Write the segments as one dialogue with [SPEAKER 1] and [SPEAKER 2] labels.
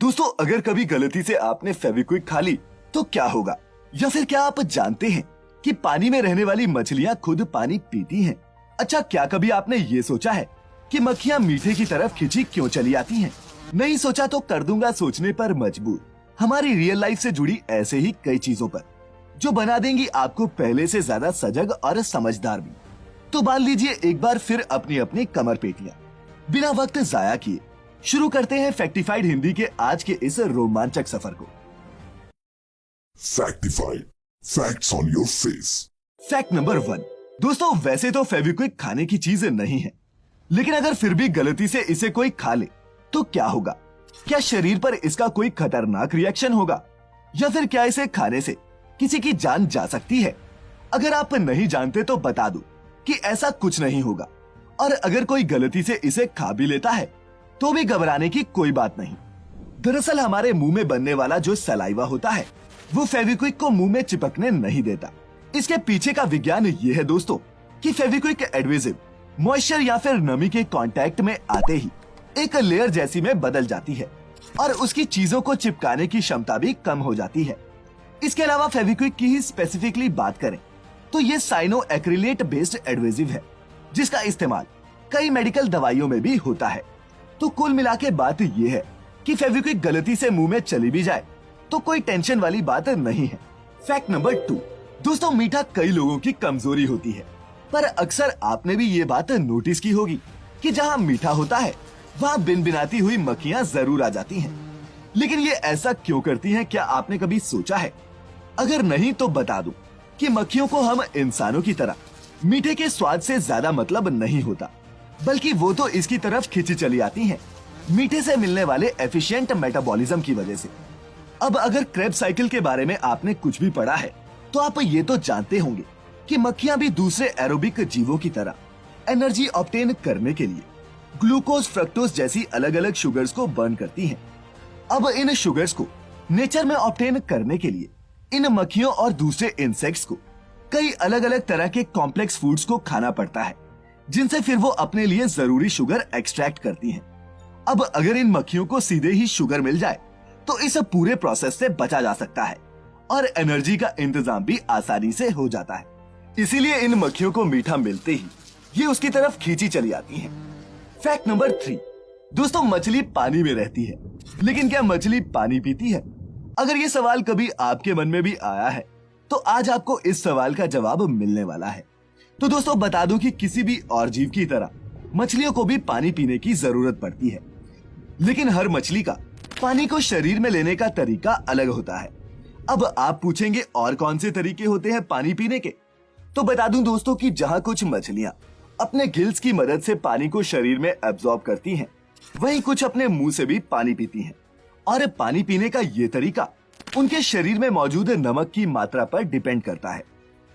[SPEAKER 1] दोस्तों, अगर कभी गलती से आपने फेविक्विक खा ली तो क्या होगा? या फिर क्या आप जानते हैं कि पानी में रहने वाली मछलियां खुद पानी पीती हैं? अच्छा, क्या कभी आपने ये सोचा है कि मक्खियां मीठे की तरफ खिंची क्यों चली आती हैं? नहीं सोचा तो कर दूंगा सोचने पर मजबूर। हमारी रियल लाइफ से जुड़ी ऐसे ही कई चीजों पर जो बना देंगी आपको पहले से ज्यादा सजग और समझदार भी। तो बांध लीजिए एक बार फिर अपनी अपनी कमर पेटियां। बिना वक्त जाया किए शुरू करते हैं फैक्टिफाइड हिंदी के आज के इस रोमांचक सफर को।
[SPEAKER 2] Factified, facts on your face.
[SPEAKER 1] Fact number 1। दोस्तों, वैसे तो फेविक्विक खाने की चीज नहीं है, लेकिन अगर फिर भी गलती से इसे कोई खा ले तो क्या होगा? क्या शरीर पर इसका कोई खतरनाक रिएक्शन होगा, या फिर क्या इसे खाने से किसी की जान जा सकती है? अगर आप नहीं जानते तो बता दूं कि ऐसा कुछ नहीं होगा, और अगर कोई गलती से इसे खा भी लेता है तो भी घबराने की कोई बात नहीं। दरअसल हमारे मुंह में बनने वाला जो सलाइवा होता है वो फेविक्विक को मुंह में चिपकने नहीं देता। इसके पीछे का विज्ञान ये है दोस्तों कि फेविक्विक एडहेसिव मॉइस्चर या फिर नमी के कांटेक्ट में आते ही एक लेयर जैसी में बदल जाती है और उसकी चीजों को चिपकाने की क्षमता भी कम हो जाती है। इसके अलावा फेविक्विक की ही स्पेसिफिकली बात करें तो ये साइनो एक्रिलेट बेस्ड एडहेसिव है, जिसका इस्तेमाल कई मेडिकल दवाइयों में भी होता है। तो कुल मिला के बात ये है कि फेविक्विक गलती से मुंह में चली भी जाए तो कोई टेंशन वाली बात नहीं है। Fact number 2। दोस्तों, मीठा कई लोगों की कमजोरी होती है, पर अक्सर आपने भी ये बात नोटिस की होगी कि जहाँ मीठा होता है वहाँ बिन बिनाती हुई मक्खियाँ जरूर आ जाती हैं। लेकिन ये ऐसा क्यों करती हैं, क्या आपने कभी सोचा है? अगर नहीं तो बता दूं कि मक्खियों को हम इंसानों की तरह मीठे के स्वाद से ज्यादा मतलब नहीं होता, बल्कि वो तो इसकी तरफ खिंची चली आती हैं मीठे से मिलने वाले एफिशिएंट मेटाबॉलिज्म की वजह से। अब अगर क्रेब्स साइकिल के बारे में आपने कुछ भी पढ़ा है तो आप ये तो जानते होंगे कि मक्खियां भी दूसरे एरोबिक जीवों की तरह एनर्जी ऑब्टेन करने के लिए ग्लूकोज, फ्रक्टोज जैसी अलग अलग शुगर्स को बर्न करती हैं। अब इन शुगर्स को नेचर में ऑब्टेन करने के लिए इन मक्खियों और दूसरे इंसेक्ट्स को कई अलग अलग तरह के कॉम्प्लेक्स फूड्स को खाना पड़ता है, जिनसे फिर वो अपने लिए जरूरी शुगर एक्सट्रैक्ट करती हैं। अब अगर इन मक्खियों को सीधे ही शुगर मिल जाए तो इस पूरे प्रोसेस से बचा जा सकता है और एनर्जी का इंतजाम भी आसानी से हो जाता है। इसीलिए इन मक्खियों को मीठा मिलते ही ये उसकी तरफ खींची चली आती हैं। Fact number 3। दोस्तों, मछली पानी में रहती है, लेकिन क्या मछली पानी पीती है? अगर ये सवाल कभी आपके मन में भी आया है तो आज आपको इस सवाल का जवाब मिलने वाला है। तो दोस्तों, बता दूं कि किसी भी और जीव की तरह मछलियों को भी पानी पीने की जरूरत पड़ती है, लेकिन हर मछली का पानी को शरीर में लेने का तरीका अलग होता है। अब आप पूछेंगे और कौन से तरीके होते हैं पानी पीने के? तो बता दूं दोस्तों कि जहां कुछ मछलियां अपने गिल्स की मदद से पानी को शरीर में एब्जॉर्ब करती हैं, वहीं कुछ अपने मुंह से भी पानी पीती हैं। और पानी पीने का ये तरीका उनके शरीर में मौजूद नमक की मात्रा पर डिपेंड करता है।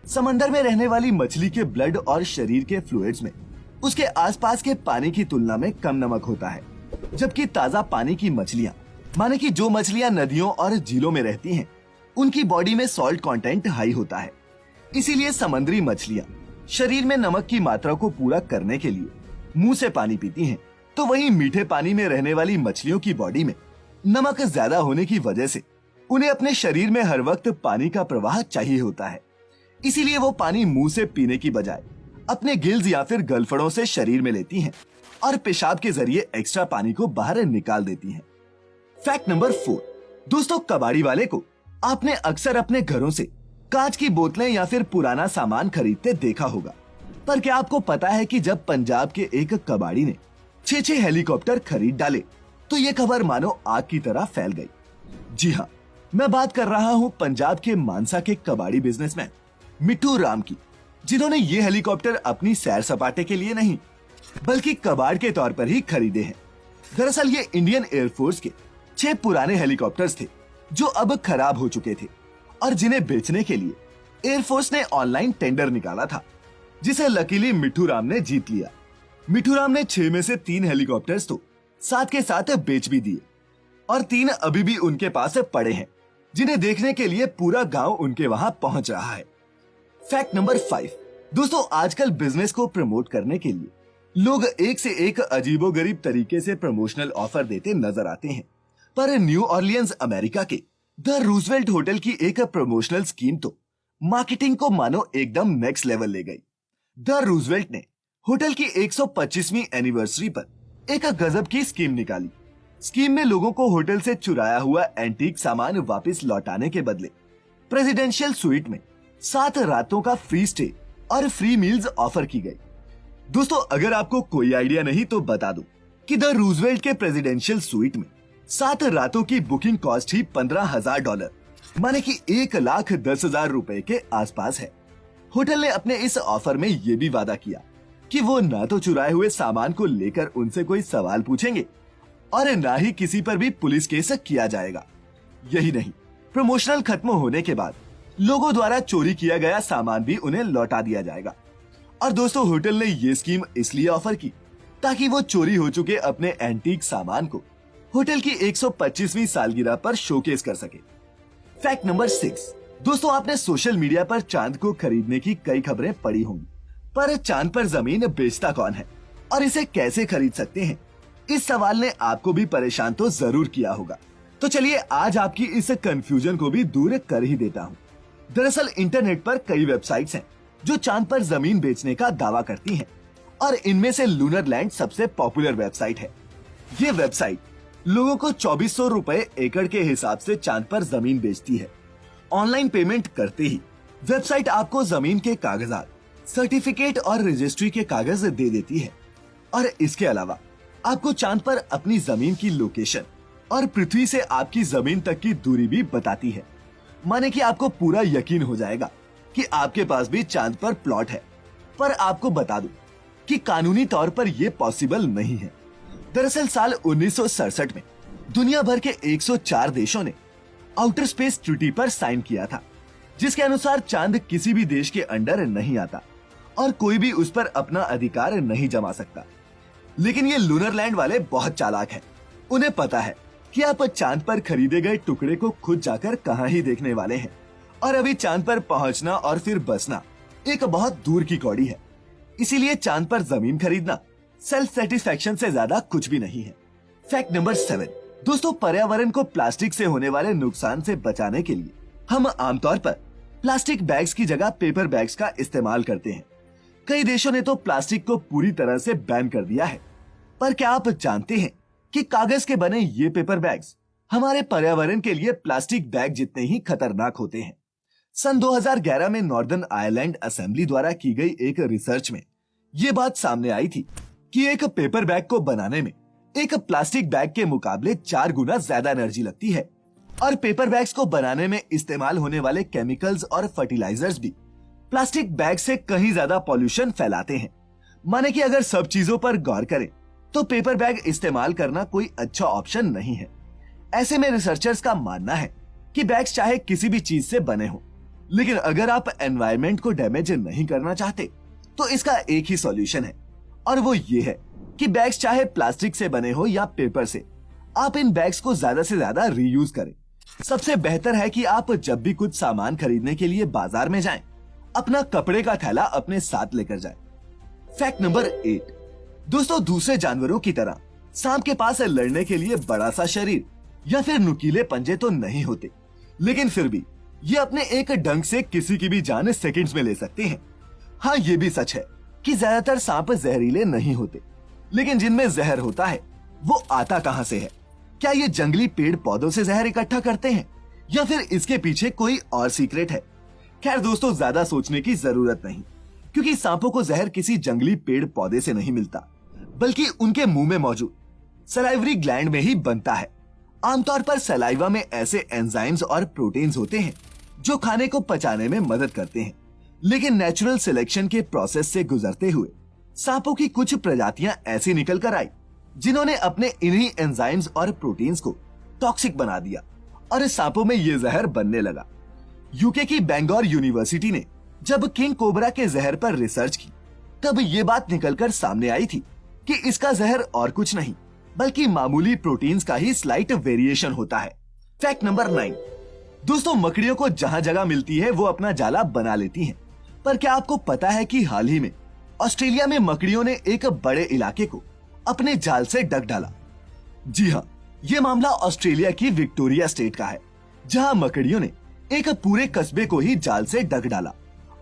[SPEAKER 1] समंदर में रहने वाली मछली के ब्लड और शरीर के फ्लूइड्स में उसके आसपास के पानी की तुलना में कम नमक होता है, जबकि ताजा पानी की मछलियां, माने कि जो मछलियां नदियों और झीलों में रहती हैं, उनकी बॉडी में सॉल्ट कंटेंट हाई होता है। इसीलिए समुद्री मछलियां शरीर में नमक की मात्रा को पूरा करने के लिए मुंह से पानी पीती हैं, तो वहीं मीठे पानी में रहने वाली मछलियों की बॉडी में नमक ज्यादा होने की वजह से उन्हें अपने शरीर में हर वक्त पानी का प्रवाह चाहिए होता है। इसीलिए वो पानी मुंह से पीने की बजाय अपने गिल्स या फिर गलफड़ों से शरीर में लेती हैं और पेशाब के जरिए एक्स्ट्रा पानी को बाहर निकाल देती हैं। Fact number 4। दोस्तों, कबाड़ी वाले को आपने अक्सर अपने घरों से कांच की बोतलें या फिर पुराना सामान खरीदते देखा होगा, पर क्या आपको पता है कि जब पंजाब के एक कबाड़ी ने 6 हेलीकॉप्टर खरीद डाले तो ये खबर मानो आग की तरह फैल गई। जी हाँ, मैं बात कर रहा हूँ पंजाब के मानसा के कबाड़ी बिजनेसमैन मिट्ठू राम की, जिन्होंने ये हेलीकॉप्टर अपनी सैर सपाटे के लिए नहीं बल्कि कबाड़ के तौर पर ही खरीदे हैं। दरअसल ये इंडियन एयरफोर्स के 6 पुराने हेलीकॉप्टर्स थे जो अब खराब हो चुके थे और जिन्हें बेचने के लिए एयरफोर्स ने ऑनलाइन टेंडर निकाला था, जिसे लकीली मिट्ठू राम ने जीत लिया। मिट्ठू राम ने 6 में से 3 हेलीकॉप्टर्स तो साथ के साथ बेच भी दिए और 3 अभी भी उनके पास पड़े हैं, जिन्हें देखने के लिए पूरा गांव उनके वहां पहुंच रहा है। Fact number 5। दोस्तों, आजकल बिजनेस को प्रमोट करने के लिए लोग एक से एक अजीबोगरीब तरीके से प्रमोशनल ऑफर देते नजर आते हैं, पर न्यू ऑरलियंस अमेरिका के द रूजवेल्ट होटल की एक प्रमोशनल स्कीम तो मार्केटिंग को मानो एकदम नेक्स्ट लेवल ले गई। द रूजवेल्ट ने होटल की 125वीं एनिवर्सरी पर एक गजब की स्कीम निकाली। स्कीम में लोगों को होटल से चुराया हुआ एंटीक सामान वापस लौटाने के बदले प्रेसिडेंशियल स्वीट में 7 रातों का फ्री स्टे और फ्री मील्स ऑफर की गई। दोस्तों, अगर आपको कोई आइडिया नहीं तो बता दूं कि द रूजवेल्ट के प्रेसिडेंशियल स्वीट में 7 रातों की बुकिंग कॉस्ट ही $15,000 माने कि 1,10,000 रुपए के आसपास है। होटल ने अपने इस ऑफर में ये भी वादा किया कि वो ना तो चुराए हुए सामान को लेकर उनसे कोई सवाल पूछेंगे और ना ही किसी पर भी पुलिस केस किया जाएगा। यही नहीं, प्रमोशनल खत्म होने के बाद लोगों द्वारा चोरी किया गया सामान भी उन्हें लौटा दिया जाएगा। और दोस्तों, होटल ने ये स्कीम इसलिए ऑफर की ताकि वो चोरी हो चुके अपने एंटीक सामान को होटल की 125वीं सालगिरह पर शोकेस कर सके। Fact number 6। दोस्तों, आपने सोशल मीडिया पर चांद को खरीदने की कई खबरें पढ़ी होंगी, पर चांद पर जमीन बेचता कौन है और इसे कैसे खरीद सकते हैं, इस सवाल ने आपको भी परेशान तो जरूर किया होगा। तो चलिए आज आपकी इस कंफ्यूजन को भी दूर कर ही देता हूँ। दरअसल इंटरनेट पर कई वेबसाइट्स हैं जो चांद पर जमीन बेचने का दावा करती हैं और इनमें से लूनर लैंड सबसे पॉपुलर वेबसाइट है। ये वेबसाइट लोगों को 2400 रुपए एकड़ के हिसाब से चांद पर जमीन बेचती है। ऑनलाइन पेमेंट करते ही वेबसाइट आपको जमीन के कागजात, सर्टिफिकेट और रजिस्ट्री के कागज दे देती है और इसके अलावा आपको चांद पर अपनी जमीन की लोकेशन और पृथ्वी से आपकी जमीन तक की दूरी भी बताती है। माने कि आपको पूरा यकीन हो जाएगा कि आपके पास भी चांद पर प्लॉट है। पर आपको बता दूं कि कानूनी तौर पर यह पॉसिबल नहीं है। दरअसल साल 1967 में दुनिया भर के 104 देशों ने आउटर स्पेस ट्रीटी पर साइन किया था, जिसके अनुसार चांद किसी भी देश के अंडर नहीं आता और कोई भी उस पर अपना अधिकार नहीं जमा सकता। लेकिन ये लूनर लैंड वाले बहुत चालाक हैं। उन्हें पता है कि आप चांद पर खरीदे गए टुकड़े को खुद जाकर कहां ही देखने वाले हैं और अभी चांद पर पहुंचना और फिर बसना एक बहुत दूर की कौड़ी है। इसीलिए चांद पर जमीन खरीदना सेल्फ सेटिस्फैक्शन से ज्यादा कुछ भी नहीं है। Fact number 7। दोस्तों, पर्यावरण को प्लास्टिक से होने वाले नुकसान से बचाने के लिए हम आमतौर पर प्लास्टिक बैग्स की जगह पेपर बैग्स का इस्तेमाल करते हैं। कई देशों ने तो प्लास्टिक को पूरी तरह से बैन कर दिया है। पर क्या आप जानते हैं कि कागज के बने ये पेपर बैग्स हमारे पर्यावरण के लिए प्लास्टिक बैग जितने ही खतरनाक होते हैं। सन 2011 में नॉर्दर्न आयरलैंड असेंबली द्वारा की गई एक रिसर्च में ये बात सामने आई थी कि एक पेपर बैग को बनाने में एक प्लास्टिक बैग के मुकाबले 4 गुना ज्यादा एनर्जी लगती है और पेपर बैग्स को बनाने में इस्तेमाल होने वाले केमिकल्स और फर्टिलाइजर्स भी प्लास्टिक बैग से कहीं ज्यादा पॉल्यूशन फैलाते हैं। माने कि अगर सब चीजों पर गौर करें तो पेपर बैग इस्तेमाल करना कोई अच्छा ऑप्शन नहीं है। ऐसे में रिसर्चर्स का मानना है कि बैग्स चाहे किसी भी चीज से बने हो, लेकिन अगर आप एनवायरनमेंट को डैमेज नहीं करना चाहते तो इसका एक ही सॉल्यूशन है और वो ये है कि बैग्स चाहे प्लास्टिक से बने हो या पेपर से, आप इन बैग्स को ज्यादा से ज्यादा रीयूज करें। सबसे बेहतर है कि आप जब भी कुछ सामान खरीदने के लिए बाजार में जाएं, अपना कपड़े का थैला अपने साथ लेकर जाएं। Fact number 8। दोस्तों, दूसरे जानवरों की तरह सांप के पास लड़ने के लिए बड़ा सा शरीर या फिर नुकीले पंजे तो नहीं होते, लेकिन फिर भी ये अपने एक डंक से किसी की भी जान सेकंड्स में ले सकते हैं। हाँ, ये भी सच है कि ज्यादातर सांप जहरीले नहीं होते, लेकिन जिनमें जहर होता है वो आता कहां से है? क्या ये जंगली पेड़ पौधों से जहर इकट्ठा करते हैं या फिर इसके पीछे कोई और सीक्रेट है? खैर दोस्तों, ज्यादा सोचने की जरूरत नहीं, क्योंकि सांपों को जहर किसी जंगली पेड़ पौधे से नहीं मिलता, बल्कि उनके मुंह में मौजूद सलाइवरी ग्लैंड में ही बनता है। आमतौर पर सलाइवा में ऐसे एंजाइम्स और प्रोटीन्स होते हैं जो खाने को पचाने में मदद करते हैं, लेकिन नेचुरल सिलेक्शन के प्रोसेस से गुजरते हुए सांपों की कुछ प्रजातियां ऐसी निकल कर आई जिन्होंने अपने इन्हीं एंजाइम्स और प्रोटीन्स को टॉक्सिक बना दिया और इस सांपों में ये जहर बनने लगा। यूके की बेंगोर यूनिवर्सिटी ने जब किंग कोबरा के जहर पर रिसर्च की, तब ये बात निकलकर सामने आई थी कि इसका जहर और कुछ नहीं बल्कि मामूली प्रोटीन्स का ही स्लाइट वेरिएशन होता है। Fact number 9। दोस्तों, मकड़ियों को जहां जगह मिलती है वो अपना जाला बना लेती हैं। पर क्या आपको पता है कि हाल ही में ऑस्ट्रेलिया में मकड़ियों ने एक बड़े इलाके को अपने जाल से ढक डाला? जी हाँ, ये मामला ऑस्ट्रेलिया की विक्टोरिया स्टेट का है, जहां मकड़ियों ने एक पूरे कस्बे को ही जाल से ढक डाला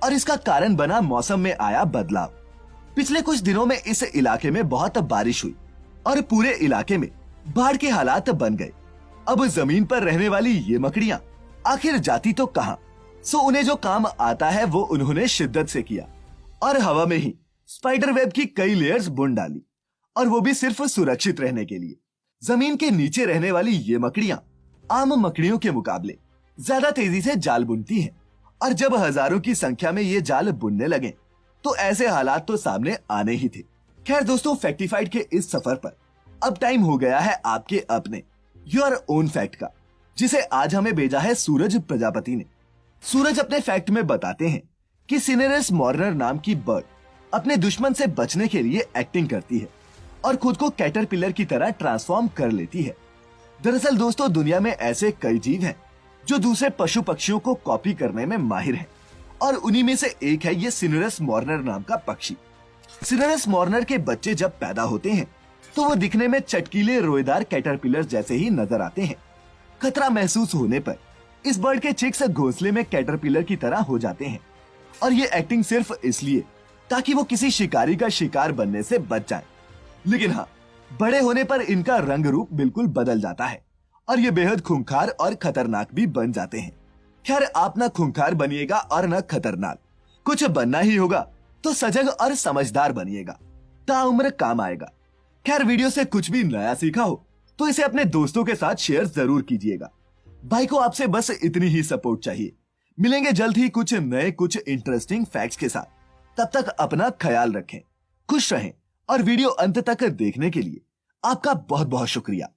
[SPEAKER 1] और इसका कारण बना मौसम में आया बदलाव। पिछले कुछ दिनों में इस इलाके में बहुत बारिश हुई और पूरे इलाके में बाढ़ के हालात बन गए। अब जमीन पर रहने वाली ये मकड़ियां आखिर जाती तो कहां? सो उन्हें जो काम आता है वो उन्होंने शिद्दत से किया और हवा में ही स्पाइडर वेब की कई लेयर्स बुन डाली, और वो भी सिर्फ सुरक्षित रहने के लिए। जमीन के नीचे रहने वाली ये मकड़ियां आम मकड़ियों के मुकाबले ज्यादा तेजी से जाल बुनती हैं, और जब हजारों की संख्या में ये जाल बुनने लगे तो ऐसे हालात तो सामने आने ही थे। खैर दोस्तों, फैक्टिफाइड के इस सफर पर अब टाइम हो गया है आपके अपने योर ओन फैक्ट का, जिसे आज हमें भेजा है सूरज प्रजापति ने। सूरज अपने फैक्ट में बताते हैं कि सिनेरस मॉर्नर नाम की बर्ड अपने दुश्मन से बचने के लिए एक्टिंग करती है और खुद को कैटरपिलर की तरह ट्रांसफॉर्म कर लेती है। दरअसल दोस्तों, दुनिया में ऐसे कई जीव हैं जो दूसरे पशु पक्षियों को कॉपी करने में माहिर हैं, और उन्हीं में से एक है ये सिनेरस मॉर्नर नाम का पक्षी। सिनेरस मॉर्नर के बच्चे जब पैदा होते हैं तो वो दिखने में चटकीले रोएदार कैटरपिलर जैसे ही नजर आते हैं। खतरा महसूस होने पर इस बर्ड के चिक्स घोंसले में कैटरपिलर की तरह हो जाते हैं, और ये एक्टिंग सिर्फ इसलिए ताकि वो किसी शिकारी का शिकार बनने से बच जाए। लेकिन हाँ, बड़े होने पर इनका रंग रूप बिल्कुल बदल जाता है और ये बेहद खूंखार और खतरनाक भी बन जाते हैं। खैर, आप ना खूंखार बनिएगा और न खतरनाक, कुछ बनना ही होगा तो सजग और समझदार बनिएगा, ताउम्र काम आएगा। खैर, वीडियो से कुछ भी नया सीखा हो तो इसे अपने दोस्तों के साथ शेयर जरूर कीजिएगा। भाई को आपसे बस इतनी ही सपोर्ट चाहिए। मिलेंगे जल्द ही कुछ नए, कुछ इंटरेस्टिंग फैक्ट्स के साथ। तब तक अपना ख्याल रखें, खुश रहें, और वीडियो अंत तक देखने के लिए आपका बहुत बहुत शुक्रिया।